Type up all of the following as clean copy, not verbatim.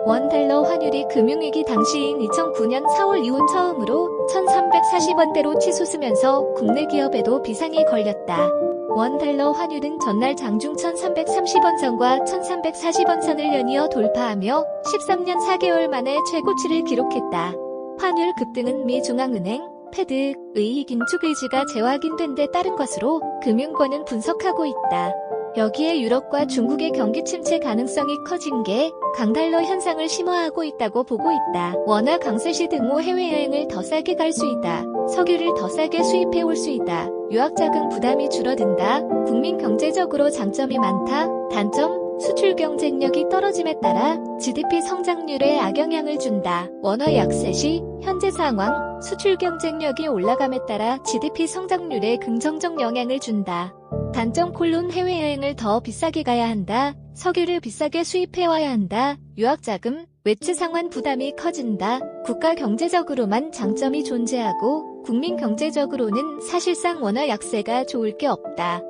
원달러 환율이 금융위기 당시인 2009년 4월 이후 처음으로 1,340원대로 치솟으면서 국내 기업에도 비상이 걸렸다. 원달러 환율은 전날 장중 1,330원 선과 1,340원 선을 연이어 돌파하며 13년 4개월 만에 최고치를 기록했다. 환율 급등은 미 중앙은행, 패드의 긴축 의지가 재확인된 데 따른 것으로 금융권은 분석하고 있다. 여기에 유럽과 중국의 경기 침체 가능성이 커진 게 강달러 현상을 심화하고 있다고 보고 있다. 원화 강세시 등호 해외여행을 더 싸게 갈 수 있다. 석유를 더 싸게 수입해 올 수 있다. 유학자금 부담이 줄어든다. 국민 경제적으로 장점이 많다. 단점, 수출 경쟁력이 떨어짐에 따라 GDP 성장률에 악영향을 준다. 원화 약세 시 현재 상황, 수출 경쟁력이 올라감에 따라 GDP 성장률에 긍정적 영향을 준다. 단점 콜론 해외여행을 더 비싸게 가야 한다. 석유를 비싸게 수입해와야 한다. 유학자금, 외채 상환 부담이 커진다. 국가 경제적으로만 장점이 존재하고 국민 경제적으로는 사실상 원화 약세가 좋을 게 없다.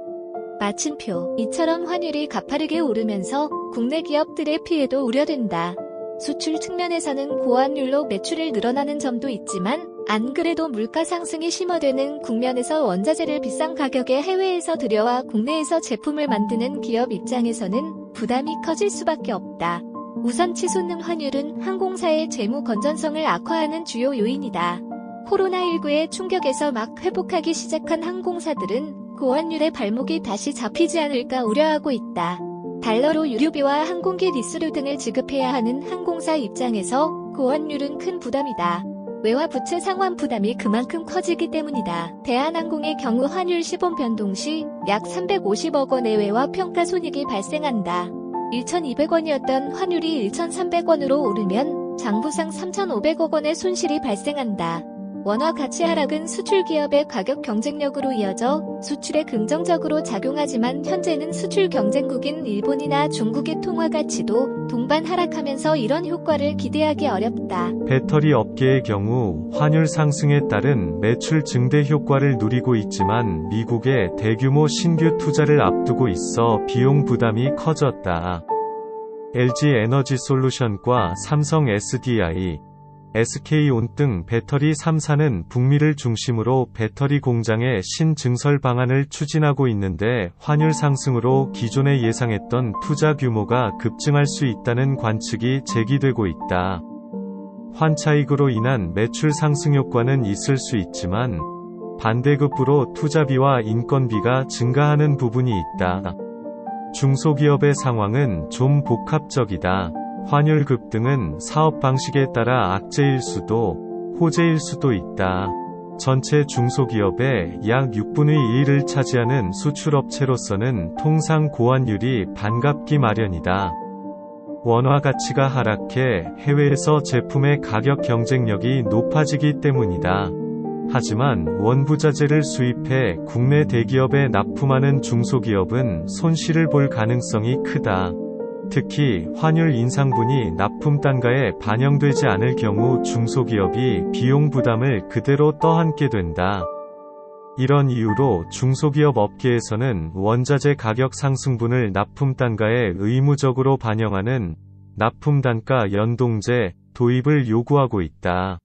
마침표. 이처럼 환율이 가파르게 오르면서 국내 기업들의 피해도 우려된다. 수출 측면에서는 고환율로 매출을 늘어나는 점도 있지만 안 그래도 물가 상승이 심화되는 국면에서 원자재를 비싼 가격에 해외에서 들여와 국내에서 제품을 만드는 기업 입장에서는 부담이 커질 수밖에 없다. 우선 치솟는 환율은 항공사의 재무 건전성을 악화하는 주요 요인이다. 코로나19의 충격에서 막 회복하기 시작한 항공사들은 고환율의 발목이 다시 잡히지 않을까 우려하고 있다. 달러로 유류비와 항공기 리스료 등을 지급해야 하는 항공사 입장에서 고환율은 큰 부담이다. 외화 부채 상환 부담이 그만큼 커지기 때문이다. 대한항공의 경우 환율 시범 변동 시 약 350억 원의 외화 평가 손익이 발생한다. 1,200원이었던 환율이 1,300원으로 오르면 장부상 3,500억 원의 손실이 발생한다. 원화 가치 하락은 수출 기업의 가격 경쟁력으로 이어져 수출에 긍정적으로 작용하지만 현재는 수출 경쟁국인 일본이나 중국의 통화 가치도 동반 하락하면서 이런 효과를 기대하기 어렵다. 배터리 업계의 경우 환율 상승에 따른 매출 증대 효과를 누리고 있지만 미국의 대규모 신규 투자를 앞두고 있어 비용 부담이 커졌다. LG 에너지솔루션과 삼성 SDI, SK온 등 배터리 3사는 북미를 중심으로 배터리 공장의 신증설 방안을 추진하고 있는데 환율 상승으로 기존에 예상했던 투자 규모가 급증할 수 있다는 관측이 제기되고 있다. 환차익으로 인한 매출 상승 효과는 있을 수 있지만 반대급부로 투자비와 인건비가 증가하는 부분이 있다. 중소기업의 상황은 좀 복합적이다. 환율 급등은 사업 방식에 따라 악재일 수도, 호재일 수도 있다. 전체 중소기업의 약 6분의 2를 차지하는 수출업체로서는 통상 고환율이 반갑기 마련이다. 원화 가치가 하락해 해외에서 제품의 가격 경쟁력이 높아지기 때문이다. 하지만 원부자재를 수입해 국내 대기업에 납품하는 중소기업은 손실을 볼 가능성이 크다. 특히 환율 인상분이 납품 단가에 반영되지 않을 경우 중소기업이 비용 부담을 그대로 떠안게 된다. 이런 이유로 중소기업 업계에서는 원자재 가격 상승분을 납품 단가에 의무적으로 반영하는 납품 단가 연동제 도입을 요구하고 있다.